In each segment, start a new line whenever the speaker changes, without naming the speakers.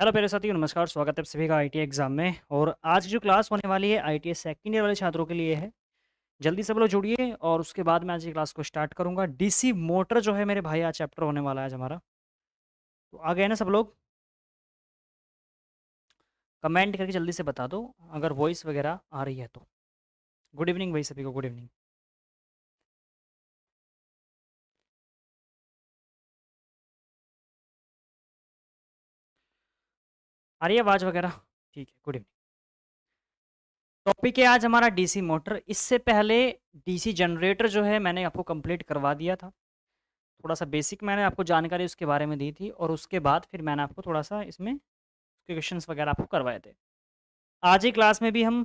Hello प्यारे साथियों, नमस्कार। स्वागत है आप सभी का आईटीआई एग्ज़ाम में। और आज की जो क्लास होने वाली है आईटीआई सेकंड ईयर वाले छात्रों के लिए है। जल्दी सब लोग जुड़िए और उसके बाद मैं आज की क्लास को स्टार्ट करूँगा। डीसी मोटर जो है मेरे भाई आज चैप्टर होने वाला है आज हमारा। तो आ गए ना सब लोग? कमेंट करके जल्दी से बता दो अगर वॉइस वगैरह आ रही है तो। गुड इवनिंग भाई सभी को, गुड इवनिंग। आ रही है आवाज़ वगैरह? ठीक है, गुड इवनिंग। टॉपिक है आज हमारा डीसी मोटर। इससे पहले डीसी जनरेटर जो है मैंने आपको कंप्लीट करवा दिया था। थोड़ा सा बेसिक मैंने आपको जानकारी उसके बारे में दी थी और उसके बाद फिर मैंने आपको थोड़ा सा इसमें क्वेश्चंस वगैरह आपको करवाए थे। आज ही क्लास में भी हम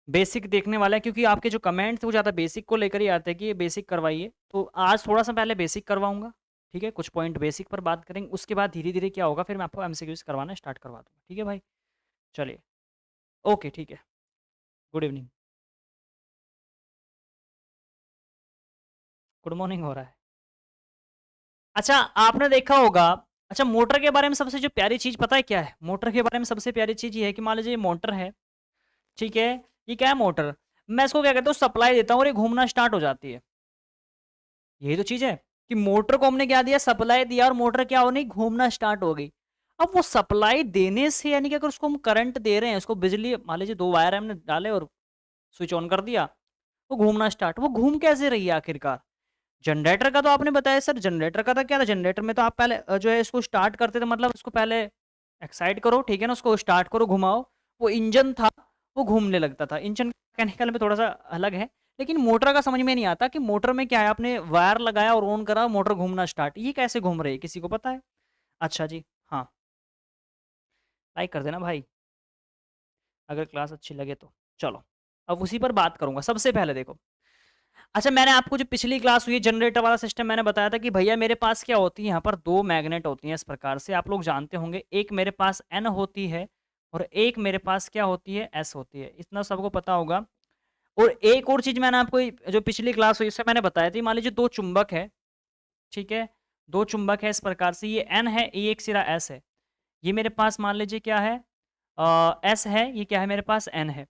बेसिक देखने वाले हैं, क्योंकि आपके जो कमेंट थे वो ज़्यादा बेसिक को लेकर ही आते हैं कि ये बेसिक करवाइए। तो आज थोड़ा सा पहले बेसिक करवाऊंगा, ठीक है? कुछ पॉइंट बेसिक पर बात करेंगे, उसके बाद धीरे धीरे क्या होगा फिर मैं आपको एमसीक्यूज करवाना स्टार्ट करवा दूंगा। ठीक है भाई? चलिए, ओके, ठीक है। Good evening. गुड मॉर्निंग हो रहा है। अच्छा, आपने देखा होगा। अच्छा, मोटर के बारे में सबसे जो प्यारी चीज़ पता है क्या है? मोटर के बारे में सबसे प्यारी चीज़ ये है कि मान लीजिए ये मोटर है, ठीक है? ये क्या है? मोटर। मैं इसको क्या कहता हूँ, सप्लाई देता हूँ और ये घूमना स्टार्ट हो जाती है। यही तो चीज़ है कि मोटर को हमने क्या दिया? सप्लाई दिया और मोटर क्या होनी? घूमना स्टार्ट हो गई। अब वो सप्लाई देने से यानी कि अगर उसको हम करंट दे रहे हैं, उसको बिजली मान लीजिए 2 वायर हमने डाले और स्विच ऑन कर दिया, वो घूमना स्टार्ट। वो घूम कैसे रही है आखिरकार? जनरेटर का तो आपने बताया सर, जनरेटर का था क्या था? जनरेटर में तो आप पहले जो है इसको स्टार्ट करते थे, मतलब इसको पहले एक्साइट करो, ठीक है ना? उसको स्टार्ट करो, घुमाओ। वो इंजन था, वो घूमने लगता था। इंजन मैकेनिकल में थोड़ा सा अलग है, लेकिन मोटर का समझ में नहीं आता कि मोटर में क्या है। आपने वायर लगाया और ऑन करा, मोटर घूमना स्टार्ट। ये कैसे घूम रही है, किसी को पता है? अच्छा जी, हाँ। लाइक कर देना भाई अगर क्लास अच्छी लगे तो। चलो, अब उसी पर बात करूंगा। सबसे पहले देखो, अच्छा, मैंने आपको जो पिछली क्लास हुई जनरेटर वाला सिस्टम मैंने बताया था कि भैया मेरे पास क्या होती है, यहाँ पर 2 मैग्नेट होती हैं इस प्रकार से, आप लोग जानते होंगे। एक मेरे पास N होती है और एक मेरे पास क्या होती है? S होती है। इतना सबको पता होगा। और एक और चीज़ मैंने आपको जो पिछली क्लास हुई उससे मैंने बताया थी, मान लीजिए 2 चुंबक है, ठीक है? 2 चुंबक है इस प्रकार से, ये N है, ये एक सिरा S है। ये मेरे पास मान लीजिए क्या है? S है, ये क्या है मेरे पास? N है।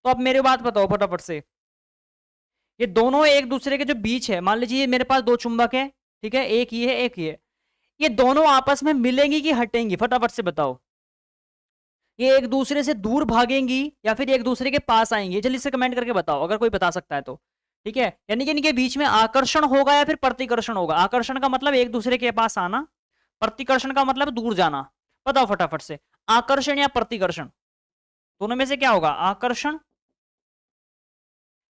तो अब मेरी बात बताओ फटाफट से, ये दोनों एक दूसरे के जो बीच है, मान लीजिए ये मेरे पास 2 चुंबक है, ठीक है? एक ये है, एक ये है। ये दोनों आपस में मिलेंगी कि हटेंगी? फटाफट से बताओ। ये एक दूसरे से दूर भागेंगी या फिर एक दूसरे के पास आएंगी? जल्दी से कमेंट करके बताओ अगर कोई बता सकता है तो। ठीक है? यानी कि इनके बीच में आकर्षण होगा या फिर प्रतिकर्षण होगा? आकर्षण का मतलब एक दूसरे के पास आना, प्रतिकर्षण का मतलब दूर जाना। बताओ फटाफट से, आकर्षण या प्रतिकर्षण? दोनों में से क्या होगा? आकर्षण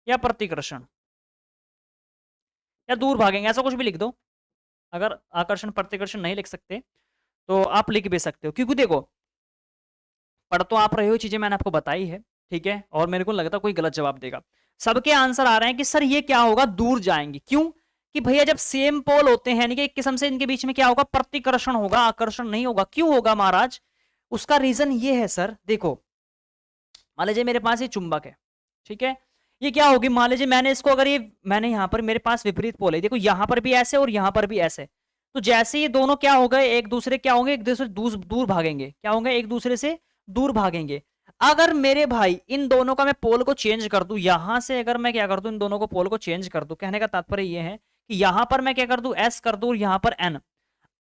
या प्रतिकर्षण? या दूर भागेंगे, ऐसा कुछ भी लिख दो। अगर आकर्षण प्रतिकर्षण नहीं लिख सकते तो आप लिख भी सकते हो, क्योंकि देखो, पढ़ तो आप रहे हो, चीजें मैंने आपको बताई है, ठीक है? और मेरे को लगता कोई गलत जवाब देगा। सबके आंसर आ रहे हैं कि सर ये क्या होगा? दूर जाएंगे। क्यों? कि भैया जब सेम पोल होते हैं यानी कि एक किस्म से इनके बीच में क्या होगा? प्रतिकर्षण होगा, आकर्षण नहीं होगा। क्यों होगा महाराज? उसका रीजन ये है सर, देखो, मान लीजिए मेरे पास ये चुंबक है, ठीक है? ये क्या होगी? मान लीजिए मैंने इसको, अगर ये मैंने यहाँ पर मेरे पास विपरीत पोल है, देखो यहाँ पर भी ऐसे और यहाँ पर भी ऐसे। तो जैसे ये दोनों क्या हो गए? एक दूसरे क्या होंगे? एक दूसरे दूर दूर भागेंगे। क्या होंगे? एक दूसरे से दूर भागेंगे। अगर मेरे भाई इन दोनों का मैं पोल को चेंज कर दूं, यहां से अगर मैं क्या कर दूं, इन दोनों को पोल को चेंज कर दूं, कहने का तात्पर्य ये है कि यहां पर मैं क्या कर दूं? एस कर दूं और यहां पर एन।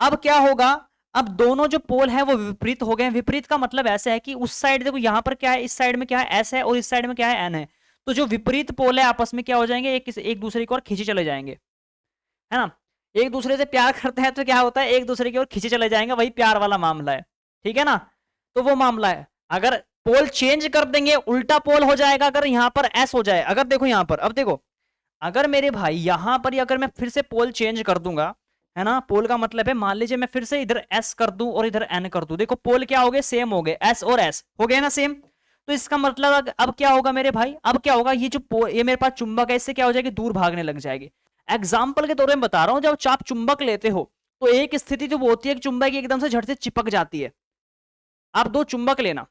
अब क्या होगा? अब दोनों जो पोल हैं वो विपरीत हो गए। विपरीत का मतलब ऐसा है कि उस साइड देखो, यहां पर क्या है? इस साइड में क्या है? एस है और इस साइड में क्या है? एन है। तो जो विपरीत पोल है आपस में क्या हो जाएंगे? एक दूसरे की ओर खींचे चले जाएंगे, है ना? एक दूसरे से प्यार करते हैं तो क्या होता है? एक दूसरे की ओर खींचे चले जाएंगे, वही प्यार वाला मामला है, ठीक है ना? तो वो मामला है। अगर पोल चेंज कर देंगे, उल्टा पोल हो जाएगा। अगर यहां पर एस हो जाए, अगर देखो यहां पर, अब देखो, अगर मेरे भाई यहां पर अगर मैं फिर से पोल चेंज कर दूंगा, है ना? पोल का मतलब है, मान लीजिए मैं फिर से इधर एस कर दूं और इधर एन कर दूं, देखो पोल क्या हो गए? सेम हो गए, एस और एस हो गए ना सेम। तो इसका मतलब अब क्या होगा मेरे भाई? अब क्या होगा? ये जो ये मेरे पास चुंबक है, इससे क्या हो जाएगी? दूर भागने लग जाएगी। एग्जाम्पल के तौर पर बता रहा हूं, जब आप चुंबक लेते हो तो एक स्थिति जो होती है कि चुंबक एकदम से झट से चिपक जाती है। आप दो चुंबक लेना,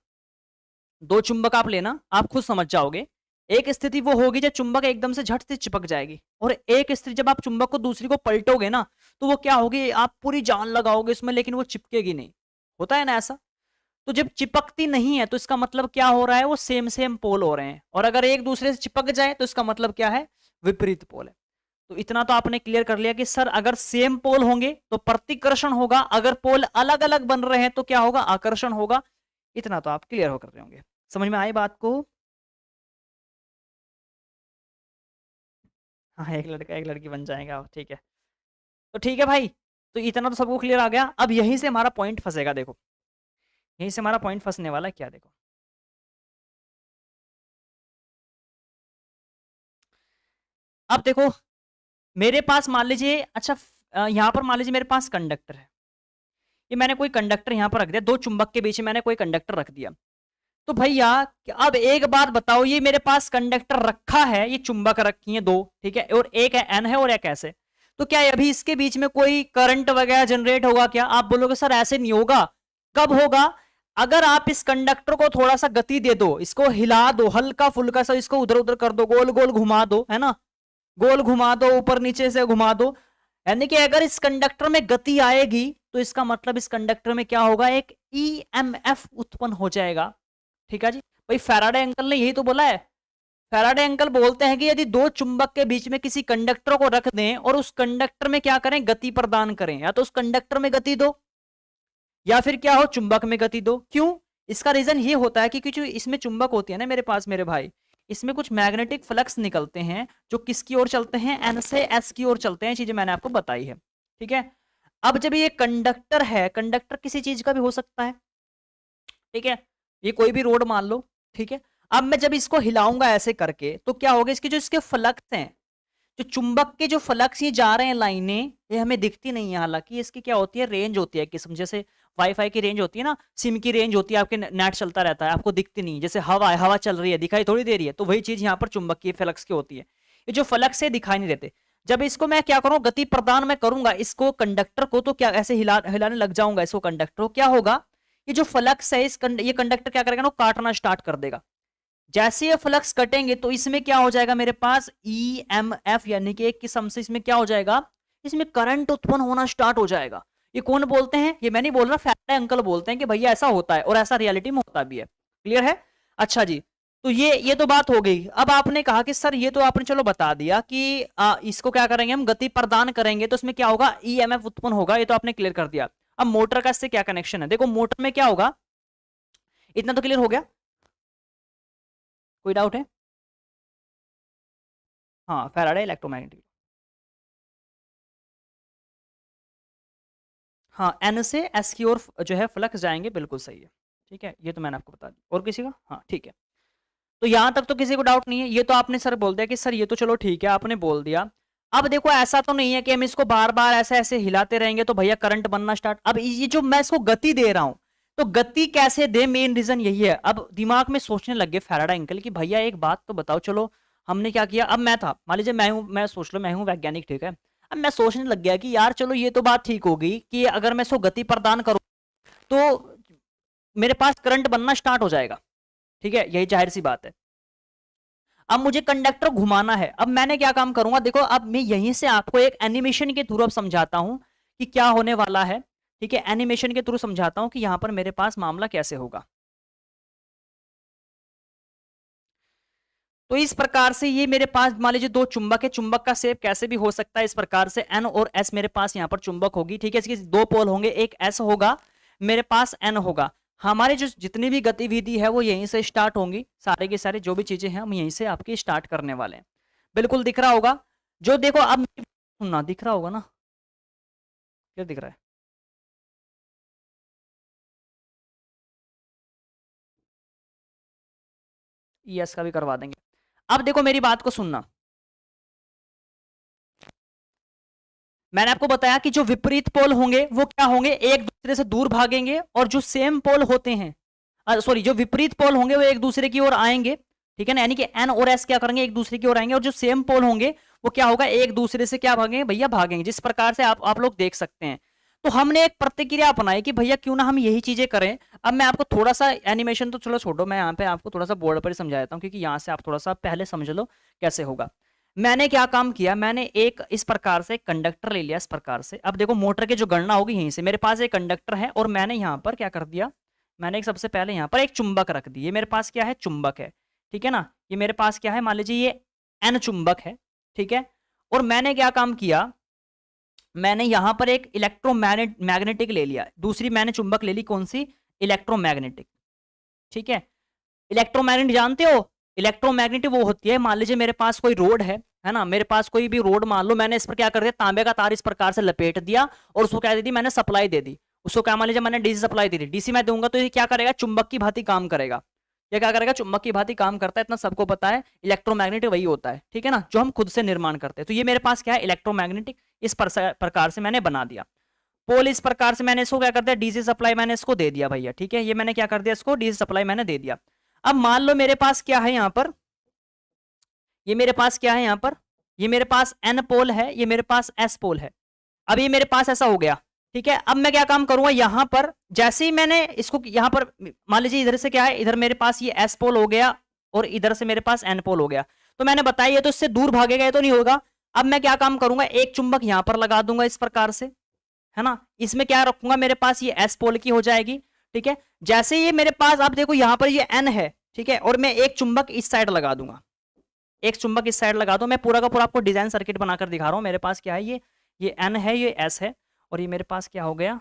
2 चुंबक आप लेना, आप खुद समझ जाओगे। एक स्थिति वो होगी जब चुंबक एकदम से झट से चिपक जाएगी, और एक स्थिति जब आप चुंबक को दूसरी को पलटोगे ना, तो वो क्या होगी? आप पूरी जान लगाओगे इसमें, लेकिन वो चिपकेगी नहीं। होता है ना ऐसा? तो जब चिपकती नहीं है तो इसका मतलब क्या हो रहा है, वो सेम सेम पोल हो रहे हैं, और अगर एक दूसरे से चिपक जाए तो इसका मतलब क्या है, विपरीत पोल है। तो इतना तो आपने क्लियर कर लिया कि सर अगर सेम पोल होंगे तो प्रतिकर्षण होगा, अगर पोल अलग अलग बन रहे हैं तो क्या होगा, आकर्षण होगा। इतना तो आप क्लियर होकर रहे होंगे, समझ में आई बात को। हाँ, एक लड़का एक लड़की बन जाएगा, ठीक है। तो ठीक है भाई, तो इतना तो सबको क्लियर आ गया। अब यहीं से हमारा पॉइंट फंसेगा, देखो यहीं से हमारा पॉइंट फंसने वाला है क्या, देखो अब देखो मेरे पास मान लीजिए, अच्छा यहाँ पर मान लीजिए मेरे पास कंडक्टर है, ये मैंने कोई कंडक्टर यहाँ पर रख दिया, दो चुंबक के बीच में मैंने कोई कंडक्टर रख दिया। तो भैया अब एक बात बताओ, ये मेरे पास कंडक्टर रखा है, ये चुंबक रखी है दो, ठीक है, और एक है एन है और एक ऐसे, तो क्या अभी इसके बीच में कोई करंट वगैरह जनरेट होगा क्या? आप बोलोगे सर ऐसे नहीं होगा। कब होगा? अगर आप इस कंडक्टर को थोड़ा सा गति दे दो, इसको हिला दो, हल्का फुल्का सा इसको उधर उधर कर दो, गोल गोल घुमा दो, है ना, गोल घुमा दो, ऊपर नीचे से घुमा दो, यानी कि अगर इस कंडक्टर में गति आएगी तो इसका मतलब इस कंडक्टर में क्या होगा, एक ईएमएफ उत्पन्न हो जाएगा। ठीक है जी, भाई फैराडे अंकल ने यही तो बोला है। फैराडे अंकल बोलते हैं कि यदि दो चुंबक के बीच में किसी कंडक्टर को रख दें और उस कंडक्टर में क्या करें, गति प्रदान करें, या तो उस कंडक्टर में गति दो या फिर क्या हो, चुंबक में गति दो। क्यों? इसका रीजन ये होता है कि जो इसमें चुंबक होती है ना मेरे पास मेरे भाई, इसमें कुछ मैग्नेटिक फ्लक्स निकलते हैं जो किसकी ओर चलते हैं, एन से एस की ओर चलते हैं, चीजें मैंने आपको बताई है। ठीक है, अब जब ये कंडक्टर है, कंडक्टर किसी चीज का भी हो सकता है, ठीक है, ये कोई भी रोड मान लो, ठीक है। अब मैं जब इसको हिलाऊंगा ऐसे करके तो क्या होगा, इसके जो इसके फ्लक्स हैं, जो चुंबक के जो फ्लक्स ये जा रहे हैं लाइनें, ये हमें दिखती नहीं है, हालांकि इसकी क्या होती है, रेंज होती है किस्म, जैसे वाईफाई की रेंज होती है ना, सिम की रेंज होती है, आपके नेट चलता रहता है, आपको दिखती नहीं, जैसे हवा है, हवा चल रही है, दिखाई थोड़ी दे रही है, तो वही चीज यहाँ पर चुंबक की फ्लक्स की होती है। ये जो फ्लक्स है दिखाई नहीं देते। जब इसको मैं क्या करूँ, गति प्रदान मैं करूंगा इसको कंडक्टर को, तो क्या ऐसे हिलाने लग जाऊंगा इसको कंडक्टर को, क्या होगा, ये जो फ्लक्स है ये कंडक्टर क्या करेगा ना, काटना स्टार्ट कर देगा। जैसे ये फ्लक्स कटेंगे तो इसमें क्या हो जाएगा मेरे पास, ईएमएफ, यानी कि एक किस्म से इसमें क्या हो जाएगा, इसमें करंट उत्पन्न होना स्टार्ट हो जाएगा। ये कौन बोलते हैं, ये मैं नहीं बोल रहा, फैराडे अंकल बोलते हैं कि भैया ऐसा होता है, और ऐसा रियलिटी में होता भी है। क्लियर है? अच्छा जी, तो ये तो बात हो गई। अब आपने कहा कि सर ये तो आपने चलो बता दिया कि इसको क्या करेंगे, हम गति प्रदान करेंगे तो इसमें क्या होगा, ईएमएफ उत्पन्न होगा, ये तो आपने क्लियर कर दिया। अब मोटर का इससे क्या कनेक्शन है, देखो मोटर में क्या होगा, इतना तो क्लियर हो गया, कोई डाउट है? हाँ, फैराडे इलेक्ट्रोमैग्नेटिक, हाँ, एन से एस की ओर जो है फ्लक्स जाएंगे, बिल्कुल सही है। ठीक है, ये तो मैंने आपको बता दिया, और किसी का? हाँ ठीक है, तो यहां तक तो किसी को डाउट नहीं है। ये तो आपने सर बोल दिया कि सर ये तो चलो ठीक है, आपने बोल दिया। अब देखो ऐसा तो नहीं है कि हम इसको बार बार ऐसे ऐसे हिलाते रहेंगे तो भैया करंट बनना स्टार्ट। अब ये जो मैं इसको गति दे रहा हूं, तो गति कैसे दे, मेन रीजन यही है। अब दिमाग में सोचने लग गए फैराडे अंकल कि भैया एक बात तो बताओ, चलो हमने क्या किया, अब मैं था मान लीजिए मैं हूं, मैं सोच लो मैं हूं वैज्ञानिक, ठीक है, अब मैं सोचने लग गया कि यार चलो ये तो बात ठीक होगी कि अगर मैं इसको गति प्रदान करूं तो मेरे पास करंट बनना स्टार्ट हो जाएगा। ठीक है, यही जाहिर सी बात है। अब मुझे कंडक्टर घुमाना है, अब मैंने क्या काम करूंगा, देखो अब मैं यहीं से आपको एक एनिमेशन के थ्रू अब समझाता हूं कि क्या होने वाला है। ठीक है, एनिमेशन के थ्रू समझाता हूं कि यहां पर मेरे पास मामला कैसे होगा। तो इस प्रकार से ये मेरे पास मान लीजिए दो चुंबक है, चुंबक का शेप कैसे भी हो सकता है इस प्रकार से, एन और एस मेरे पास यहाँ पर चुंबक होगी। ठीक है, इसके दो पोल होंगे, एक एस होगा, मेरे पास एन होगा। हमारे जो जितनी भी गतिविधि है वो यहीं से स्टार्ट होंगी, सारे के सारे जो भी चीजें हैं हम यहीं से आपकी स्टार्ट करने वाले हैं। बिल्कुल दिख रहा होगा, जो देखो अब सुनना, दिख रहा होगा ना, क्या दिख रहा है? यस का भी करवा देंगे। अब देखो मेरी बात को सुनना, मैंने आपको बताया कि जो विपरीत पोल होंगे वो क्या होंगे, एक दूसरे से दूर भागेंगे, और जो सेम पोल होते हैं, सॉरी, जो विपरीत पोल होंगे वो एक दूसरे की ओर आएंगे। ठीक है ना, यानी कि एन और एस क्या करेंगे, एक दूसरे की ओर आएंगे, और जो सेम पोल होंगे वो क्या होगा, एक दूसरे से क्या भागेंगे भैया, भागेंगे, जिस प्रकार से आप लोग देख सकते हैं। तो हमने एक प्रतिक्रिया अपनाई कि भैया क्यों ना हम यही चीजें करें। अब मैं आपको थोड़ा सा एनिमेशन तो चलो छोड़ो, मैं यहाँ पे आपको थोड़ा सा बोर्ड पर ही समझा देता हूँ, क्योंकि यहाँ से आप थोड़ा सा पहले समझ लो कैसे होगा। मैंने क्या काम किया, मैंने एक इस प्रकार से कंडक्टर ले लिया, इस प्रकार से। अब देखो मोटर की जो गणना होगी यहीं से, मेरे पास एक कंडक्टर है और मैंने यहाँ पर क्या कर दिया, मैंने एक सबसे पहले यहाँ पर एक चुंबक रख दी, ये मेरे पास क्या है, चुंबक है, ठीक है ना। ये मेरे पास क्या है, मान लीजिए ये एन चुंबक है, ठीक है। और मैंने क्या काम किया, मैंने यहां पर एक मैग्नेटिक ले लिया, दूसरी मैंने चुंबक ले ली, कौन सी, इलेक्ट्रोमैग्नेटिक, ठीक है। इलेक्ट्रोमैग्नेट जानते हो, इलेक्ट्रोमैग्नेटिक वो होती है, मान लीजिए मेरे पास कोई रोड है ना, मेरे पास कोई भी रोड मान लो, मैंने इस पर क्या कर दिया, तांबे का तार इस प्रकार से लपेट दिया और उसको क्या दे दी, मैंने सप्लाई दे दी उसको, क्या मान लीजिए मैंने डीसी सप्लाई दी थी, डीसी मैं दूंगा तो ये क्या करेगा, चुंबक की भांति काम करेगा। ये क्या करेगा, चुंबक की भांति काम करता है, इतना सबको पता है, इलेक्ट्रोमैग्नेटिक वही होता है, ठीक है ना, जो हम खुद से निर्माण करते हैं। तो ये मेरे पास क्या है, इलेक्ट्रोमैग्नेटिक, इस प्रकार से मैंने बना दिया। पोल इस प्रकार से मैंने इसको क्या कर दिया, डीसी सप्लाई मैंने इसको दे दिया भैया, ठीक है। ये मैंने क्या कर दिया, इसको डीसी सप्लाई मैंने दे दिया। अब मान लो मेरे पास क्या है यहाँ पर, ये मेरे पास क्या है यहाँ पर, ये मेरे पास एन पोल है, ये मेरे पास एस पोल है। अब ये मेरे पास ऐसा हो गया, ठीक है। अब मैं क्या काम करूंगा, यहां पर जैसे ही मैंने इसको यहां पर, मान लीजिए इधर से क्या है, इधर मेरे पास ये एस पोल हो गया और इधर से मेरे पास एन पोल हो गया, तो मैंने बताया ये तो इससे दूर भागेगा, ये तो नहीं होगा। अब मैं क्या काम करूंगा, एक चुंबक यहां पर लगा दूंगा इस प्रकार से, है ना, इसमें क्या रखूंगा, मेरे पास ये एस पोल की हो जाएगी, ठीक है। जैसे ये मेरे पास, अब देखो यहां पर ये एन है, ठीक है, और मैं एक चुंबक इस साइड लगा दूंगा, एक चुंबक इस साइड लगा दो, मैं पूरा का पूरा आपको डिजाइन सर्किट बनाकर दिखा रहा हूं। मेरे पास क्या है, ये एन है, ये एस है, और ये मेरे पास क्या हो गया,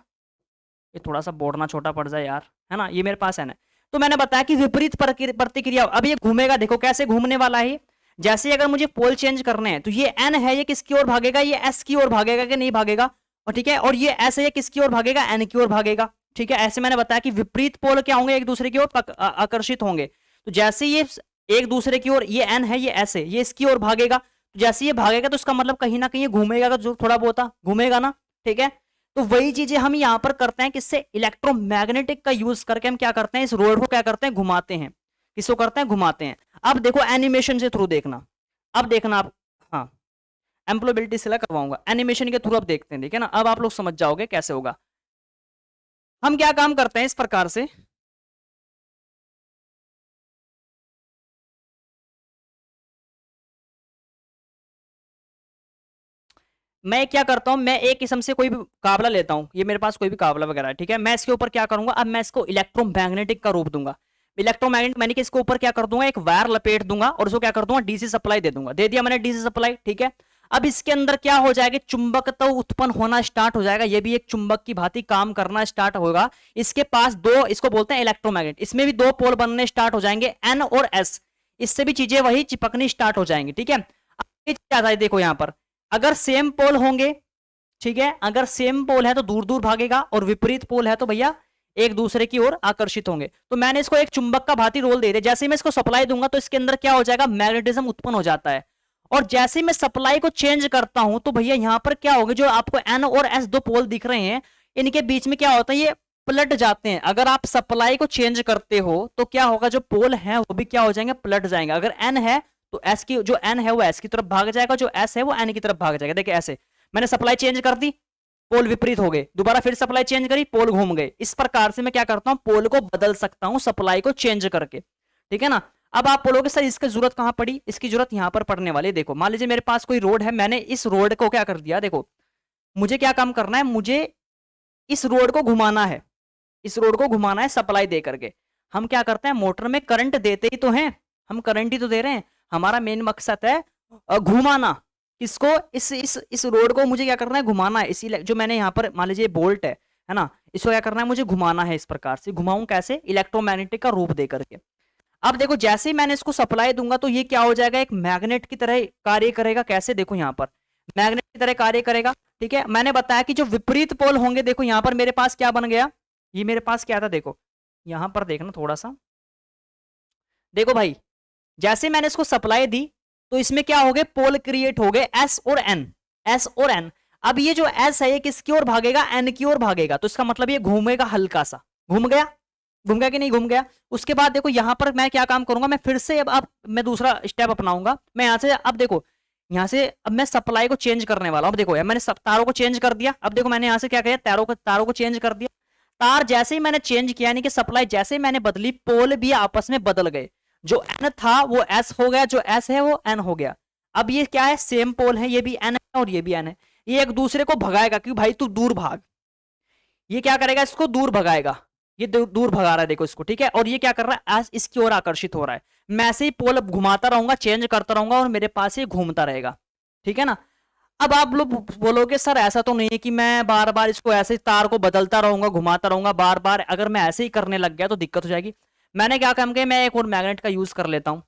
ये थोड़ा सा बोर्ड ना छोटा पड़ जाए यार, है ना, ये मेरे पास एन है। तो मैंने बताया कि विपरीत प्रतिक्रिया, अब ये घूमेगा, देखो कैसे घूमने वाला है। जैसे अगर मुझे पोल चेंज करने हैं तो ये एन है, ये किसकी ओर भागेगा, ये एस की ओर भागेगा कि नहीं भागेगा, और ठीक है, और ये एस है, ये किसकी ओर भागेगा, एन की ओर भागेगा, ठीक है। ऐसे मैंने बताया कि विपरीत पोल क्या होंगे, एक दूसरे की ओर आकर्षित होंगे। तो जैसे ये एक दूसरे की ओर, ये एन है, ये एस है, ये इसकी ओर भागेगा, तो जैसे ये भागेगा तो इसका मतलब कहीं ना कहीं घूमेगा, जो थोड़ा बहुत घूमेगा ना, ठीक है। तो वही चीजें हम यहां पर करते हैं, किससे, इलेक्ट्रोमैग्नेटिक का यूज करके हम क्या करते हैं, इस रोड को क्या करते हैं, घुमाते हैं। किसको करते हैं, घुमाते हैं। अब देखो एनिमेशन से थ्रू देखना, अब देखना आप, हाँ, एम्प्लॉयबिलिटी से करवाऊंगा, एनिमेशन के थ्रू अब देखते हैं, ठीक है ना, अब आप लोग समझ जाओगे कैसे होगा। हम क्या काम करते हैं इस प्रकार से, मैं क्या करता हूं, मैं एक किस्म से कोई भी काबला लेता हूं, ये मेरे पास कोई भी काबला वगैरह है, ठीक है। मैं इसके ऊपर क्या करूंगा, अब मैं इसको इलेक्ट्रोमैग्नेटिक का रूप दूंगा। इलेक्ट्रोमैग्नेट मैंने इसके ऊपर क्या कर दूंगा, एक वायर लपेट दूंगा और उसको क्या कर दूंगा, डीसी सप्लाई दे दूंगा, दे दिया मैंने डीसी सप्लाई, ठीक है। अब इसके अंदर क्या हो जाएगा, चुंबक तो उत्पन्न होना स्टार्ट हो जाएगा, ये भी एक चुंबक की भांति काम करना स्टार्ट होगा। इसके पास दो, इसको बोलते हैं इलेक्ट्रोमैग्नेट, इसमें भी दो पोल बनने स्टार्ट हो जाएंगे, एन और एस, इससे भी चीजें वही चिपकनी स्टार्ट हो जाएंगी, ठीक है। क्या है, देखो यहां पर अगर सेम पोल होंगे, ठीक है, अगर सेम पोल है तो दूर दूर भागेगा, और विपरीत पोल है तो भैया एक दूसरे की ओर आकर्षित होंगे। तो मैंने इसको एक चुंबक का भांति रोल दे दिया, जैसे ही मैं इसको सप्लाई दूंगा तो इसके अंदर क्या हो जाएगा, मैग्नेटिज्म उत्पन्न हो जाता है। और जैसे ही मैं सप्लाई को चेंज करता हूं तो भैया यहां पर क्या होगा, जो आपको एन और एस दो पोल दिख रहे हैं, इनके बीच में क्या होता है, ये पलट जाते हैं। अगर आप सप्लाई को चेंज करते हो तो क्या होगा, जो पोल है वो भी क्या हो जाएंगे, पलट जाएंगे। अगर एन है तो एस की, जो एन है वो एस की तरफ भाग जाएगा, जो एस है वो एन की तरफ भाग जाएगा। देखिए ऐसे मैंने सप्लाई चेंज कर दी, पोल विपरीत हो गए, दोबारा फिर सप्लाई चेंज करी, पोल घूम गए। इस प्रकार से मैं क्या करता हूं, पोल को बदल सकता हूं सप्लाई को चेंज करके, ठीक है ना। अब आप बोलोगे सर इसकी जरूरत कहां पड़ी, इसकी जरूरत यहां पर पड़ने वाली। देखो मान लीजिए मेरे पास कोई रोड है, मैंने इस रोड को क्या कर दिया, देखो मुझे क्या काम करना है, मुझे इस रोड को घुमाना है, इस रोड को घुमाना है सप्लाई दे करके। हम क्या करते हैं, मोटर में करंट देते ही तो हैं, हम करंट ही तो दे रहे हैं, हमारा मेन मकसद है घुमाना। किसको, इस रोड को मुझे क्या करना है, घुमाना है। इसी जो मैंने यहाँ पर मान लीजिए बोल्ट है ना, इसको क्या करना है, मुझे घुमाना है। इस प्रकार से घुमाऊं कैसे, इलेक्ट्रोमैग्नेटिक का रूप दे करके। अब देखो जैसे ही मैंने इसको सप्लाई दूंगा तो ये क्या हो जाएगा, एक मैग्नेट की तरह कार्य करेगा। कैसे, देखो यहाँ पर मैग्नेट की तरह कार्य करेगा, ठीक है। मैंने बताया कि जो विपरीत पोल होंगे, देखो यहाँ पर मेरे पास क्या बन गया, ये मेरे पास क्या था, देखो यहां पर देखना थोड़ा सा, देखो भाई जैसे मैंने इसको सप्लाई दी तो इसमें क्या हो गए, पोल क्रिएट हो गए, एस और एन, एस और एन। अब ये जो एस है ये किसकी ओर भागेगा, एन की ओर भागेगा, तो इसका मतलब ये घूमेगा, हल्का सा घूम गया, घूम गया कि नहीं घूम गया। उसके बाद देखो यहां पर मैं क्या काम करूंगा, मैं फिर से अब मैं दूसरा स्टेप अपनाऊंगा। मैं यहां से, अब देखो यहां से अब मैं सप्लाई को चेंज करने वाला हूं। अब देखो यार मैंने सब तारों को चेंज कर दिया। अब देखो मैंने यहां से क्या किया, तारों को चेंज कर दिया। तार जैसे ही मैंने चेंज किया, यानी कि सप्लाई जैसे ही मैंने बदली, पोल भी आपस में बदल गए। जो एन था वो एस हो गया, जो एस है वो एन हो गया। अब ये क्या है, सेम पोल है, ये भी एन है और ये भी एन है। ये एक दूसरे को भगाएगा, क्योंकि भाई तू दूर भाग, ये क्या करेगा, इसको दूर भगाएगा। ये दूर भगा रहा है देखो इसको, ठीक है। और ये क्या कर रहा है, आज इसकी ओर आकर्षित हो रहा है। मैं ऐसे ही पोल घुमाता रहूंगा, चेंज करता रहूंगा और मेरे पास ये घूमता रहेगा, ठीक है ना। अब आप लोग बोलोगे सर ऐसा तो नहीं है कि मैं बार बार इसको ऐसे तार को बदलता रहूंगा, घुमाता रहूंगा बार बार, अगर मैं ऐसे ही करने लग गया तो दिक्कत हो जाएगी। मैंने क्या काम किया, मैं एक और मैग्नेट का यूज कर लेता हूँ,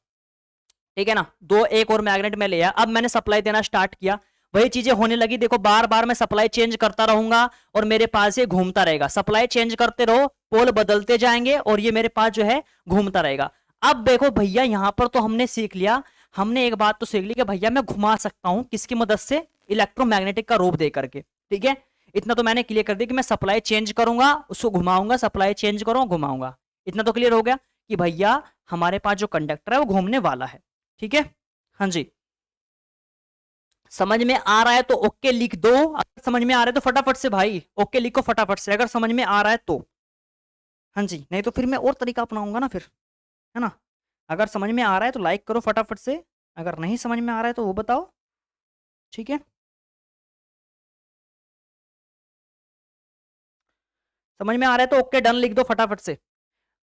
ठीक है ना। एक और मैग्नेट में लिया, अब मैंने सप्लाई देना स्टार्ट किया, वही चीजें होने लगी। देखो बार बार मैं सप्लाई चेंज करता रहूंगा और मेरे पास ये घूमता रहेगा। सप्लाई चेंज करते रहो, पोल बदलते जाएंगे और ये मेरे पास जो है घूमता रहेगा। अब देखो भैया यहां पर तो हमने सीख लिया, हमने एक बात तो सीख ली कि भैया मैं घुमा सकता हूं किसकी मदद से, इलेक्ट्रोमैग्नेटिक का रूप दे करके, ठीक है। इतना तो मैंने क्लियर कर दिया कि मैं सप्लाई चेंज करूंगा उसको घुमाऊंगा, सप्लाई चेंज करूंगा घुमाऊंगा। इतना तो क्लियर हो गया कि भैया हमारे पास जो कंडक्टर है वो घूमने वाला है, ठीक है। हाँ जी, समझ में आ रहा है तो ओके लिख दो, अगर समझ में आ रहा है तो फटाफट से भाई ओके लिखो फटाफट से, अगर समझ में आ रहा है तो। हाँ जी, नहीं तो फिर मैं और तरीका अपनाऊंगा ना फिर, है ना। अगर समझ में आ रहा है तो लाइक करो फटाफट से, अगर नहीं समझ में आ रहा है तो वो बताओ, ठीक है। समझ में आ रहा है तो ओके डन लिख दो फटाफट से।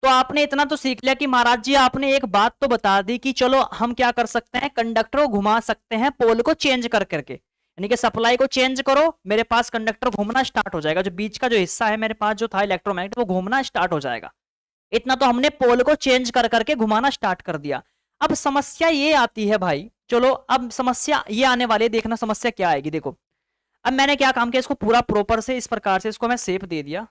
तो आपने इतना तो सीख लिया कि महाराज जी आपने एक बात तो बता दी कि चलो हम क्या कर सकते हैं, कंडक्टर को घुमा सकते हैं पोल को चेंज कर करके, यानी कि सप्लाई को चेंज करो, मेरे पास कंडक्टर घूमना स्टार्ट हो जाएगा, जो बीच का जो हिस्सा है मेरे पास जो था इलेक्ट्रोमैग्नेट वो घूमना स्टार्ट हो जाएगा। इतना तो हमने पोल को चेंज कर करके घुमाना स्टार्ट कर दिया। अब समस्या ये आती है भाई, चलो अब समस्या ये आने वाली है, देखना समस्या क्या आएगी। देखो अब मैंने क्या काम किया, इसको पूरा प्रॉपर से इस प्रकार से इसको मैं शेप दे दिया।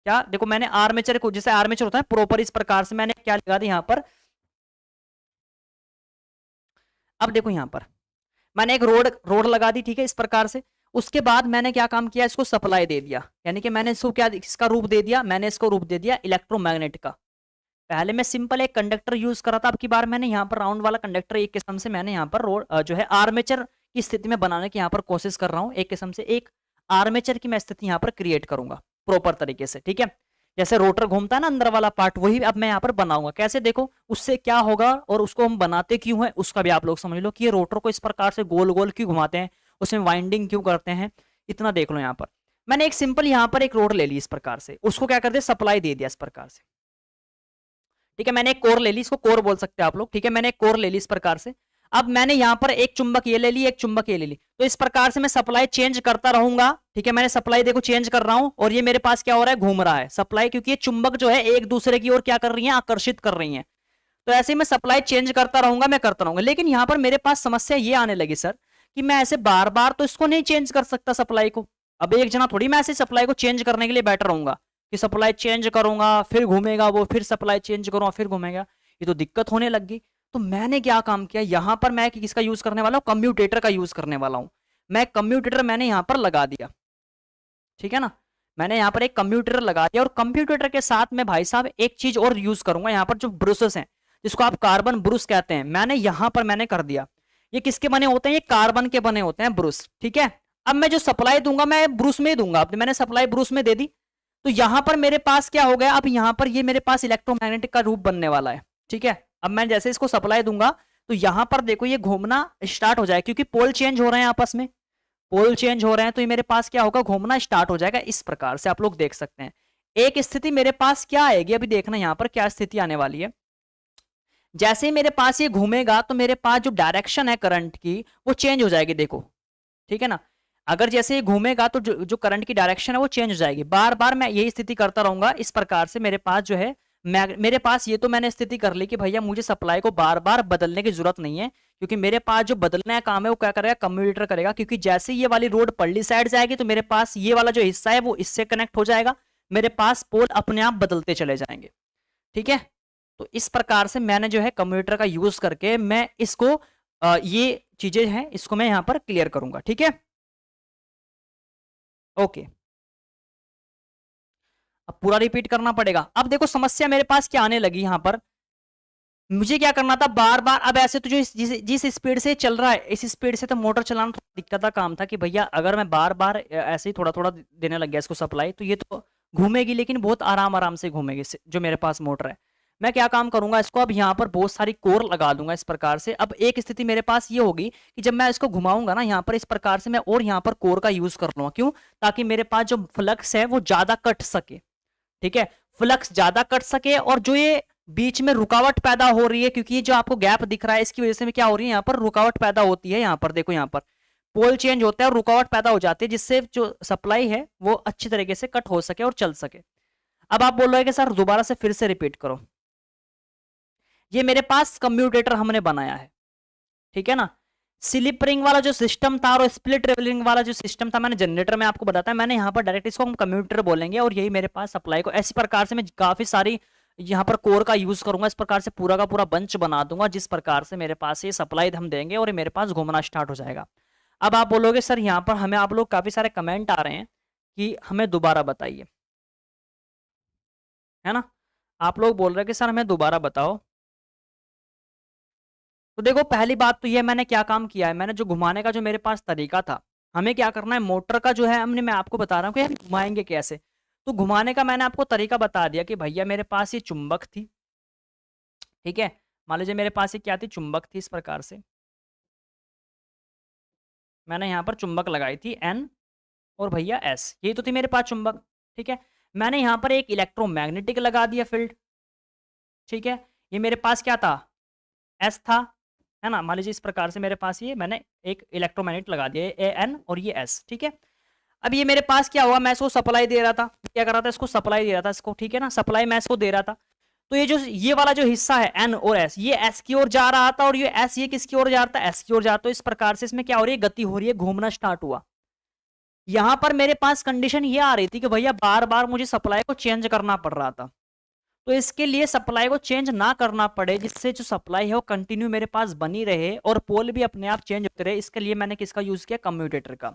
क्या देखो मैंने आर्मेचर को, जैसे आर्मेचर होता है प्रॉपर इस प्रकार से मैंने क्या लगा दी यहाँ पर। अब देखो यहाँ पर मैंने एक रोड रोड लगा दी, ठीक है, इस प्रकार से। उसके बाद मैंने क्या काम किया, इसको सप्लाई दे दिया, यानी कि मैंने इसको क्या इसका रूप दे दिया, मैंने इसको रूप दे दिया इलेक्ट्रोमैग्नेट का। पहले मैं सिंपल एक कंडक्टर यूज करा था, अब की बार मैंने यहाँ पर राउंड वाला कंडक्टर एक किस्म से मैंने यहाँ पर रोड जो है आर्मेचर की स्थिति में बनाने की यहाँ पर कोशिश कर रहा हूँ। एक किस्म से एक आर्मेचर की मैं स्थिति यहाँ पर क्रिएट करूंगा प्रॉपर तरीके से, ठीक है। जैसे रोटर घूमता है ना अंदर वाला पार्ट, वही अब मैं यहाँ पर बनाऊंगा। कैसे देखो उससे क्या होगा और उसको हम बनाते क्यों है उसका भी आप लोग समझ लो कि ये रोटर को इस प्रकार से गोल गोल क्यों घुमाते हैं, उसमें वाइंडिंग क्यों करते हैं, इतना देख लो। यहाँ पर मैंने एक सिंपल यहाँ पर एक रोड ले ली इस प्रकार से, उसको क्या कर दिया सप्लाई दे दिया इस प्रकार से, ठीक है। मैंने एक कोर ले ली, इसको कोर बोल सकते हैं आप लोग, ठीक है। मैंने एक कोर ले ली इस प्रकार से। अब मैंने यहाँ पर एक चुंबक ये ले ली, एक चुंबक ये ले ली, तो इस प्रकार से मैं सप्लाई चेंज करता रहूंगा, ठीक है। मैंने सप्लाई देखो चेंज कर रहा हूं और ये मेरे पास क्या हो रहा है, घूम रहा है सप्लाई, क्योंकि ये चुंबक जो है एक दूसरे की ओर क्या कर रही है, आकर्षित कर रही है। तो ऐसे ही मैं सप्लाई चेंज करता रहूंगा, मैं करता रहूंगा। लेकिन यहाँ पर मेरे पास समस्या ये आने लगी सर कि मैं ऐसे बार बार तो इसको नहीं चेंज कर सकता सप्लाई को। अब एक जना थोड़ी मैं ऐसे सप्लाई को चेंज करने के लिए बैठा रहूंगा कि सप्लाई चेंज करूंगा फिर घूमेगा वो, फिर सप्लाई चेंज करूंगा फिर घूमेगा, ये तो दिक्कत होने लग गई। तो मैंने क्या काम किया, यहां पर मैं किसका यूज करने वाला हूं, कम्यूटेटर का यूज करने वाला हूं। मैं कम्यूटेटर मैंने यहां पर लगा दिया, ठीक है ना। मैंने यहाँ पर एक कंप्यूटर लगा दिया और कंप्यूटर के साथ में भाई साहब एक चीज और यूज करूंगा, यहाँ पर जो ब्रुसेस हैं जिसको आप कार्बन ब्रुस कहते हैं, मैंने यहां पर मैंने कर दिया। ये किसके बने होते हैं, ये कार्बन के बने होते हैं ब्रुस, ठीक है। अब मैं जो सप्लाई दूंगा मैं ब्रुस में ही दूंगा, अब मैंने सप्लाई ब्रुस में दे दी। तो यहां पर मेरे पास क्या हो गया, अब यहां पर ये मेरे पास इलेक्ट्रोमैग्नेटिक का रूप बनने वाला है, ठीक है। अब मैं जैसे इसको सप्लाई दूंगा तो यहां पर देखो ये घूमना स्टार्ट हो जाए, क्योंकि पोल चेंज हो रहे हैं आपस में, पोल चेंज हो रहे हैं तो ये मेरे पास क्या होगा, घूमना स्टार्ट हो जाएगा। इस प्रकार से आप लोग देख सकते हैं। एक स्थिति मेरे पास क्या आएगी, अभी देखना यहाँ पर क्या स्थिति आने वाली है। जैसे ही मेरे पास ये घूमेगा तो मेरे पास जो डायरेक्शन है करंट की वो चेंज हो जाएगी, देखो, ठीक है ना। अगर जैसे ये घूमेगा तो जो करंट की डायरेक्शन है वो चेंज हो जाएगी। बार बार मैं यही स्थिति करता रहूंगा इस प्रकार से। मेरे पास जो है मेरे पास ये तो मैंने स्थिति कर ली कि भैया मुझे सप्लाई को बार बार बदलने की जरूरत नहीं है, क्योंकि मेरे पास जो बदलने का काम है वो क्या करेगा, कम्यूटेटर करेगा। क्योंकि जैसे ये वाली रोड पल्ली साइड जाएगी तो मेरे पास ये वाला जो हिस्सा है वो इससे कनेक्ट हो जाएगा, मेरे पास पोल अपने आप बदलते चले जाएंगे, ठीक है। तो इस प्रकार से मैंने जो है कम्यूटेटर का यूज करके मैं इसको ये चीजें हैं इसको मैं यहां पर क्लियर करूंगा, ठीक है। ओके, अब पूरा रिपीट करना पड़ेगा। अब देखो समस्या मेरे पास क्या आने लगी, यहां पर मुझे क्या करना था बार बार। अब ऐसे तो जो जिस स्पीड से चल रहा है इस स्पीड से तो मोटर चलाना थोड़ा दिक्कत का काम था कि भैया अगर मैं बार बार ऐसे ही थोड़ा थोड़ा देने लग गया इसको सप्लाई तो ये तो घूमेगी, लेकिन बहुत आराम आराम से घूमेगी जो मेरे पास मोटर है। मैं क्या काम करूंगा, इसको अब यहाँ पर बहुत सारी कोर लगा दूंगा इस प्रकार से। अब एक स्थिति मेरे पास ये होगी कि जब मैं इसको घुमाऊंगा ना यहाँ पर इस प्रकार से मैं और यहाँ पर कोर का यूज कर लूंगा, क्यों, ताकि मेरे पास जो फ्लक्स है वो ज्यादा कट सके, ठीक है। फ्लक्स ज्यादा कट सके, और जो ये बीच में रुकावट पैदा हो रही है, क्योंकि ये जो आपको गैप दिख रहा है इसकी वजह से क्या हो रही है, यहाँ पर रुकावट पैदा होती है। यहाँ पर देखो, यहाँ पर पोल चेंज होता है और रुकावट पैदा हो जाती है, जिससे जो सप्लाई है वो अच्छी तरीके से कट हो सके और चल सके। अब आप बोल रहे हैं कि सर दोबारा से फिर से रिपीट करो। ये मेरे पास कम्यूटेटर हमने बनाया है, ठीक है ना। स्लिप रिंग वाला जो सिस्टम था और स्प्लिट रिंग वाला जो सिस्टम था, मैंने जनरेटर में आपको बताया, मैंने यहाँ पर डायरेक्ट इसको हम कम्यूटेटर बोलेंगे, और यही मेरे पास सप्लाई को ऐसी प्रकार से मैं काफी सारी यहाँ पर कोर का यूज करूंगा, इस प्रकार से पूरा का पूरा बंच बना दूंगा, जिस प्रकार से मेरे पास ये सप्लाई हम देंगे और ये मेरे पास घूमना स्टार्ट हो जाएगा। अब आप बोलोगे सर यहाँ पर हमें, आप लोग काफी सारे कमेंट आ रहे हैं कि हमें दोबारा बताइए, है ना। आप लोग बोल रहे हैं कि सर हमें दोबारा बताओ। तो देखो, पहली बात तो ये मैंने क्या काम किया है, मैंने जो घुमाने का जो मेरे पास तरीका था, हमें क्या करना है, मोटर का जो है हमने, मैं आपको बता रहा हूँ कि हम घुमाएंगे कैसे। तो घुमाने का मैंने आपको तरीका बता दिया कि भैया मेरे पास ये चुंबक थी, ठीक है। मान लीजिए मेरे पास ये क्या थी, चुंबक थी। इस प्रकार से मैंने यहाँ पर चुंबक लगाई थी N और भैया S, यही तो थी मेरे पास चुंबक, ठीक है। मैंने यहाँ पर एक इलेक्ट्रोमैग्नेटिक लगा दिया फील्ड, ठीक है। ये मेरे पास क्या था, S था, है ना। मान लीजिए इस प्रकार से मेरे पास ये मैंने एक इलेक्ट्रोमैग्नेट लगा दिया, AN और ये S, ठीक है। अब ये मेरे पास क्या हुआ, मैं इसको सप्लाई दे रहा था, क्या कर रहा था, इसको सप्लाई दे रहा था इसको, ठीक है ना, सप्लाई मैं इसको दे रहा था। तो ये जो ये वाला जो हिस्सा है N और S, ये S की ओर जा रहा था, और ये S ये किसकी ओर जा रहा था, S की ओर जा रहा था। तो इस प्रकार से इसमें क्या हो रही है, गति हो रही है, घूमना स्टार्ट हुआ। यहां पर मेरे पास कंडीशन ये आ रही थी कि भैया बार बार मुझे सप्लाई को चेंज करना पड़ रहा था। तो इसके लिए सप्लाई को चेंज ना करना पड़े, जिससे जो सप्लाई है वो कंटिन्यू मेरे पास बनी रहे और पोल भी अपने आप चेंज होते रहे, इसके लिए मैंने किसका यूज किया, कम्यूटेटर का।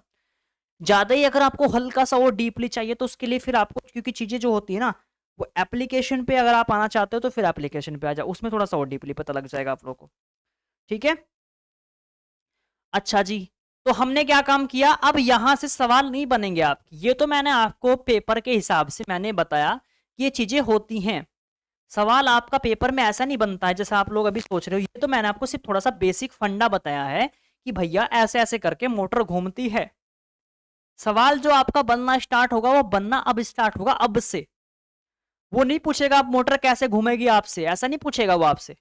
ज्यादा ही अगर आपको हल्का सा और डीपली चाहिए तो उसके लिए फिर आपको, क्योंकि चीजें जो होती है ना वो एप्लीकेशन पे अगर आप आना चाहते हो तो फिर एप्लीकेशन पे आ जाओ, उसमें थोड़ा सा और डीपली पता लग जाएगा आप लोगों को, ठीक है। अच्छा जी, तो हमने क्या काम किया, अब यहां से सवाल नहीं बनेंगे आपके, ये तो मैंने आपको पेपर के हिसाब से मैंने बताया कि ये चीजें होती हैं। सवाल आपका पेपर में ऐसा नहीं बनता है जैसा आप लोग अभी सोच रहे हो। ये तो मैंने आपको सिर्फ थोड़ा सा बेसिक फंडा बताया है कि भैया ऐसे ऐसे करके मोटर घूमती है। सवाल जो आपका बनना स्टार्ट होगा वो बनना अब स्टार्ट होगा, अब से। वो नहीं पूछेगा आप मोटर कैसे घूमेगी आपसे, ऐसा नहीं पूछेगा वो आपसे,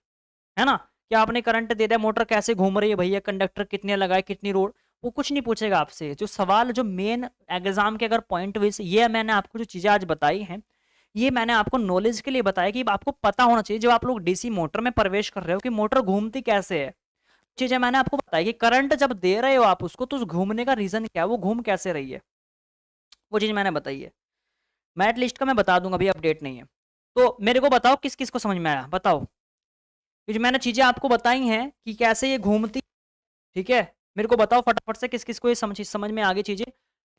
है ना। क्या आपने करंट दे दिया, मोटर कैसे घूम रही है भैया, कंडक्टर कितने लगाए, कितनी रोड, वो कुछ नहीं पूछेगा आपसे। जो सवाल, जो मेन एग्जाम के अगर पॉइंट वाइज, ये मैंने आपको जो चीजें आज बताई हैं, ये मैंने आपको नॉलेज के लिए बताया कि आपको पता होना चाहिए जब आप लोग डीसी मोटर में प्रवेश कर रहे हो कि मोटर घूमती कैसे है। चीजें मैंने आपको बताई कि करंट जब दे रहे हो आप उसको, तो उस घूमने का रीजन क्या है, वो घूम कैसे रही है, वो चीज मैंने बताई है। मैट लिस्ट का मैं बता दूंगा, अभी अपडेट नहीं है। तो मेरे को बताओ किस किस को समझ में आया, बताओ। ये जो मैंने चीजें आपको बताई हैं कि कैसे ये घूमती, ठीक है, मेरे को बताओ फटाफट से किस किस को ये समझ में आ गई चीजें।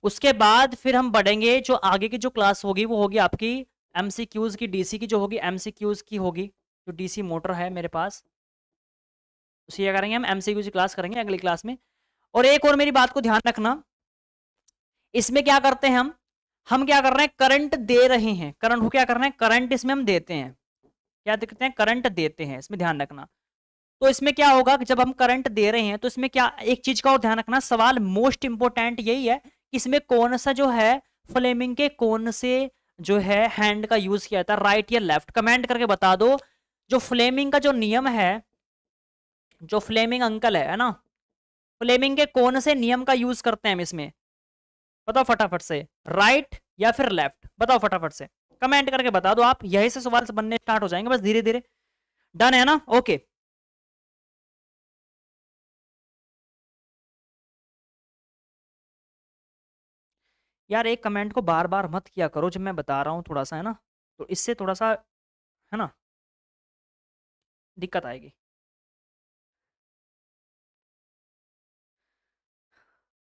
उसके बाद फिर हम बढ़ेंगे, जो आगे की जो क्लास होगी वो होगी आपकी एमसीक्यूज की, डीसी की जो होगी एमसीक्यूज की होगी, जो डीसी मोटर है मेरे पास, उसी क्या करेंगे हम, एमसीक्यूज की क्लास करेंगे अगली क्लास में। और एक और मेरी बात को ध्यान रखना, इसमें क्या करते हैं हम क्या कर रहे हैं, करंट दे रहे हैं, करंट को क्या कर रहे हैं, करंट इसमें हम देते हैं, क्या देखते हैं, करंट देते हैं, इसमें ध्यान रखना। तो इसमें क्या होगा कि जब हम करंट दे रहे हैं तो इसमें क्या, एक चीज का और ध्यान रखना, सवाल मोस्ट इंपोर्टेंट यही है कि इसमें कौन सा जो है फ्लेमिंग के कौन से जो है हैंड का यूज किया जाता है, राइट या लेफ्ट, कमेंट करके बता दो। जो फ्लेमिंग का जो नियम है, जो फ्लेमिंग अंकल है ना, फ्लेमिंग के कौन से नियम का यूज करते हैं हम इसमें, बताओ फटाफट से, राइट या फिर लेफ्ट, बताओ फटाफट से, कमेंट करके बता दो आप। यही से सवाल बनने स्टार्ट हो जाएंगे बस धीरे धीरे। डन है ना, ओके। यार एक कमेंट को बार बार मत किया करो जब मैं बता रहा हूँ थोड़ा सा, है ना, तो इससे थोड़ा सा, है ना, दिक्कत आएगी।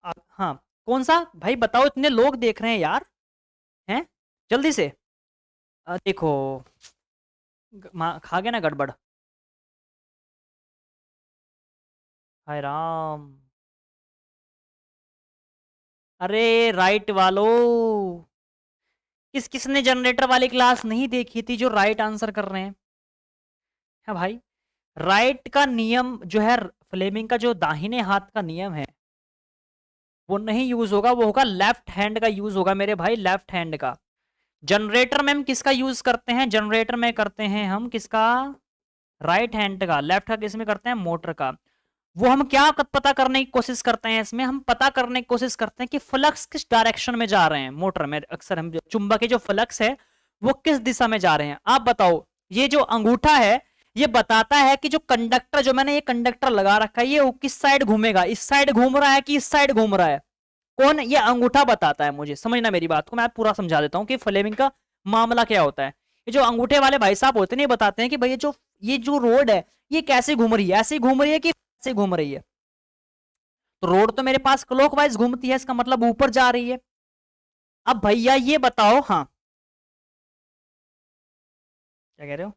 हाँ, कौन सा भाई बताओ, इतने लोग देख रहे हैं यार, हैं, जल्दी से। देखो, खा गया ना गड़बड़, हाय राम। अरे राइट वालों, किस किसने जनरेटर वाली क्लास नहीं देखी थी जो राइट आंसर कर रहे हैं, है भाई। राइट का नियम जो है, फ्लेमिंग का जो दाहिने हाथ का नियम है वो नहीं यूज होगा, वो होगा लेफ्ट हैंड का यूज होगा मेरे भाई, लेफ्ट हैंड का। जनरेटर में हम किसका यूज करते हैं? जनरेटर में करते हैं हम किसका? राइट हैंड का। लेफ्ट का किसमें करते हैं? मोटर का। वो हम क्या पता करने की कोशिश करते हैं इसमें? हम पता करने की कोशिश करते हैं कि फ्लक्स किस डायरेक्शन में जा रहे हैं। मोटर में अक्सर हम चुंबकीय जो फ्लक्स है वो किस दिशा में जा रहे हैं। आप बताओ, ये जो अंगूठा है ये बताता है कि जो कंडक्टर, जो मैंने ये कंडक्टर लगा रखा है, ये किस साइड घूमेगा? इस साइड घूम रहा है कि इस साइड घूम रहा है? कौन? ये अंगूठा बताता है मुझे। समझना मेरी बात को, मैं पूरा समझा देता हूँ कि फ्लेमिंग का मामला क्या होता है। ये जो अंगूठे वाले भाई साहब होते हैं ये बताते हैं कि भाई ये जो रोड है ये कैसे घूम रही है, ऐसे घूम रही है कि ऐसे घूम रही है। तो रोड तो मेरे पास क्लॉकवाइज घूमती है, इसका मतलब ऊपर जा रही है। अब भैया ये बताओ, हाँ क्या कह रहे हो?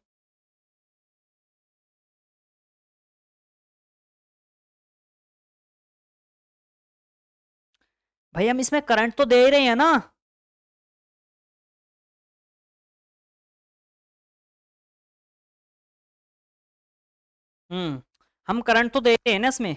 भाई हम इसमें करंट तो दे ही रहे हैं ना। हम करंट तो दे रहे हैं ना इसमें।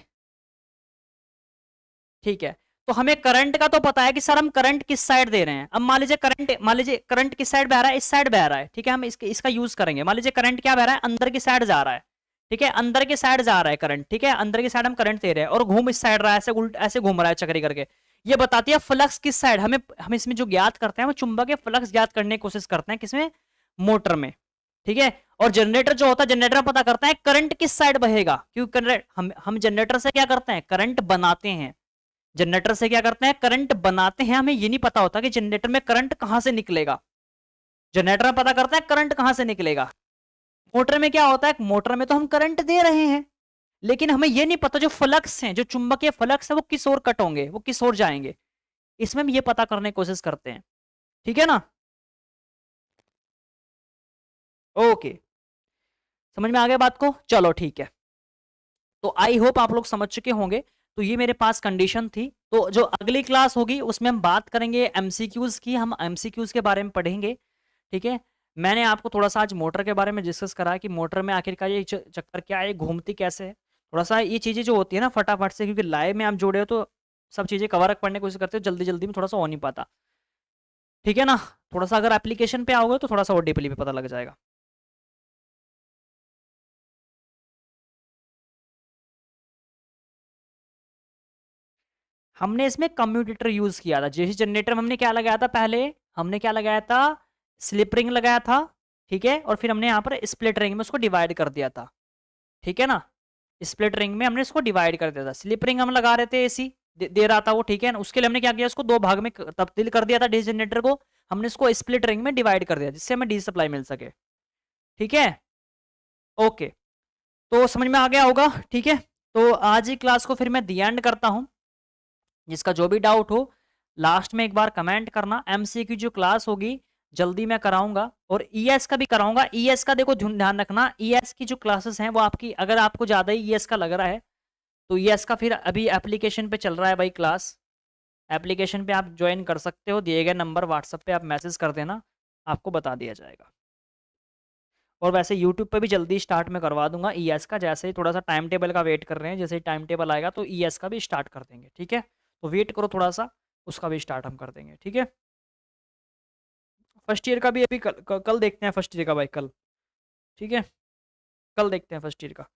ठीक है, तो हमें करंट का तो पता है कि सर हम करंट किस साइड दे रहे हैं। अब मान लीजिए करंट किस साइड बह रहा है? इस साइड बह रहा है। ठीक है, हम इसका यूज करेंगे। मान लीजिए करंट क्या बह रहा है? अंदर की साइड जा रहा है। ठीक है, अंदर की साइड जा रहा है करंट। ठीक है, अंदर की साइड हम करंट दे रहे हैं और घूम इस साइड रहा है, ऐसे उल्ट ऐसे घूम रहा है चक्री करके। ये बताती है फ्लक्स किस साइड। हम इसमें जो ज्ञात करते हैं वो चुंबकीय फ्लक्स ज्ञात करने की कोशिश करते हैं किसमें? मोटर में। ठीक है, और जनरेटर जो होता है, जनरेटर पता करता है करंट किस साइड बहेगा। क्योंकि हम जनरेटर से क्या करते हैं? करंट बनाते हैं। जनरेटर से क्या करते हैं? करंट बनाते हैं। हमें ये नहीं पता होता कि जनरेटर में करंट कहां से निकलेगा। जनरेटर में पता करता है करंट कहां से निकलेगा। मोटर में क्या होता है? मोटर में तो हम करंट दे रहे हैं, लेकिन हमें ये नहीं पता जो फ्लक्स हैं, जो चुंबकीय फ्लक्स है वो किस ओर कट होंगे, वो किस ओर जाएंगे। इसमें हम ये पता करने की कोशिश करते हैं। ठीक है ना? ओके, समझ में आ गया बात को? चलो ठीक है, तो आई होप आप लोग समझ चुके होंगे। तो ये मेरे पास कंडीशन थी। तो जो अगली क्लास होगी उसमें हम बात करेंगे एमसीक्यूज की। हम एमसीक्यूज के बारे में पढ़ेंगे। ठीक है, मैंने आपको थोड़ा सा आज मोटर के बारे में डिस्कस करा कि मोटर में आखिरकार ये चक्कर क्या है, घूमती कैसे है। थोड़ा सा ये चीज़ें जो होती है ना फटाफट से, क्योंकि लाइव में आप जोड़े हो तो सब चीज़ें कवर अप करने की कोशिश करते हो, जल्दी जल्दी में थोड़ा सा हो नहीं पाता। ठीक है ना? थोड़ा सा अगर एप्लीकेशन पे आओगे तो थोड़ा सा और डीपली भी पता लग जाएगा। हमने इसमें कम्यूटेटर यूज किया था। जैसे जनरेटर में हमने क्या लगाया था? पहले हमने क्या लगाया था? स्लिप रिंग लगाया था। ठीक है, और फिर हमने यहाँ पर स्प्लिट रिंग में उसको डिवाइड कर दिया था। ठीक है ना? स्प्लिट रिंग में हमने इसको डिवाइड कर दिया था। स्लिप रिंग हम लगा रहे थे, एसी दे रहा था वो। ठीक है ना? उसके लिए हमने क्या किया? उसको दो भाग में तब्दील कर दिया था। डीसी जनरेटर को हमने इसको स्प्लिट रिंग में डिवाइड कर दिया जिससे हमें डीसी सप्लाई मिल सके। ठीक है, ओके, तो समझ में आ गया होगा। ठीक है, तो आज ही क्लास को फिर मैं दी एंड करता हूँ। जिसका जो भी डाउट हो लास्ट में एक बार कमेंट करना। एमसीक्यू जो क्लास होगी जल्दी मैं कराऊंगा, और ईएस का भी कराऊंगा। ईएस का देखो ध्यान रखना, ईएस की जो क्लासेस हैं वो आपकी, अगर आपको ज़्यादा ही ईएस का लग रहा है तो ईएस का फिर अभी एप्लीकेशन पे चल रहा है भाई क्लास। एप्लीकेशन पे आप ज्वाइन कर सकते हो, दिए गए नंबर व्हाट्सएप पे आप मैसेज कर देना, आपको बता दिया जाएगा। और वैसे यूट्यूब पे भी जल्दी स्टार्ट में करवा दूंगा ईएस का। जैसे ही थोड़ा सा टाइम टेबल का वेट कर रहे हैं, जैसे ही टाइम टेबल आएगा तो ईएस का भी स्टार्ट कर देंगे। ठीक है, तो वेट करो थोड़ा सा, उसका भी स्टार्ट हम कर देंगे। ठीक है, फर्स्ट ईयर का भी अभी कल देखते हैं फर्स्ट ईयर का भाई, कल। ठीक है, कल देखते हैं फर्स्ट ईयर का।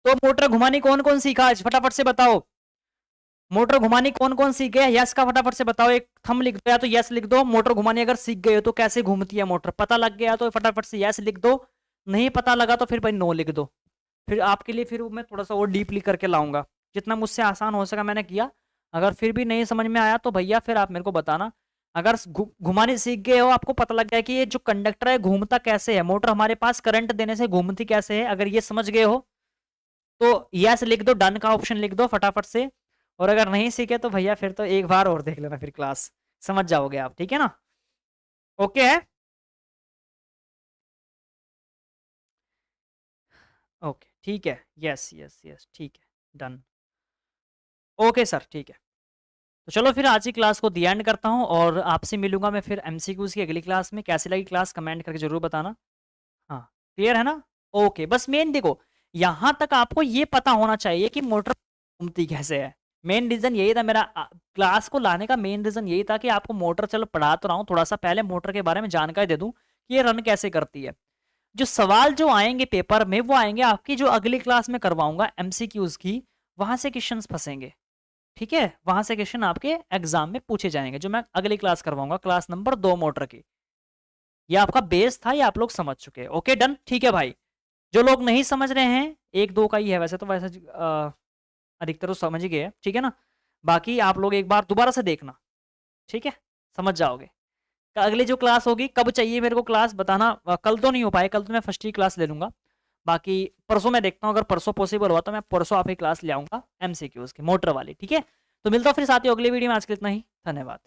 तो मोटर घुमानी कौन कौन सीखा आज? फटाफट से बताओ। मोटर घुमानी कौन कौन सीख गया? यस का फटाफट से बताओ। एक थंब लिख दो या तो यस लिख दो। मोटर घुमानी अगर सीख गए हो तो कैसे घूमती है मोटर पता लग गया तो फटाफट से यस लिख दो। नहीं पता लगा तो फिर भाई नो लिख दो। फिर आपके लिए फिर मैं थोड़ा सा और डीपली करके लाऊंगा, जितना मुझसे आसान हो सका मैंने किया। अगर फिर भी नहीं समझ में आया तो भैया फिर आप मेरे को बताना। अगर घुमाने सीख गए हो, आपको पता लग गया कि ये जो कंडक्टर है घूमता कैसे है, मोटर हमारे पास करंट देने से घूमती कैसे है, अगर ये समझ गए हो तो यस लिख दो, डन का ऑप्शन लिख दो फटाफट से। और अगर नहीं सीखे तो भैया फिर तो एक बार और देख लेना, फिर क्लास समझ जाओगे आप। ठीक है ना? ओके है, ओके ठीक है, यस यस यस ठीक है, डन। ओके सर, ठीक है। तो चलो फिर आज की क्लास को दी एंड करता हूँ और आपसे मिलूंगा मैं फिर एमसीक्यूज की अगली क्लास में। कैसी लगी क्लास कमेंट करके जरूर बताना। हाँ, क्लियर है ना? ओके, बस मेन देखो यहाँ तक आपको ये पता होना चाहिए कि मोटर घूमती कैसे है। मेन रीजन यही था मेरा क्लास को लाने का, मेन रीजन यही था कि आपको मोटर, चलो पढ़ा तो रहा हूँ थोड़ा सा, पहले मोटर के बारे में जानकारी दे दूं कि ये रन कैसे करती है। जो सवाल जो आएंगे पेपर में वो आएंगे आपकी जो अगली क्लास में करवाऊंगा एमसीक्यूज की, वहां से क्वेश्चन फंसेंगे। ठीक है, वहां से क्वेश्चन आपके एग्जाम में पूछे जाएंगे, जो मैं अगली क्लास करवाऊंगा, क्लास नंबर 2 मोटर की। ये आपका बेस था, ये आप लोग समझ चुके हैं। ओके डन, ठीक है भाई। जो लोग नहीं समझ रहे हैं, एक दो का ही है वैसे तो, वैसे अधिकतर तो समझ ही गए हैं, ठीक है ना। बाकी आप लोग एक बार दोबारा से देखना, ठीक है, समझ जाओगे। अगली जो क्लास होगी, कब चाहिए मेरे को क्लास बताना, कल तो नहीं हो पाए, कल तो मैं फर्स्ट ही क्लास ले लूंगा। बाकी परसों मैं देखता हूँ, अगर परसों पॉसिबल हुआ तो मैं परसों आपकी क्लास ले आऊंगा एमसीक्यूज की मोटर वाली, ठीक है। तो मिलता हूँ फिर साथियों अगली वीडियो में, आज के लिए इतना ही, धन्यवाद।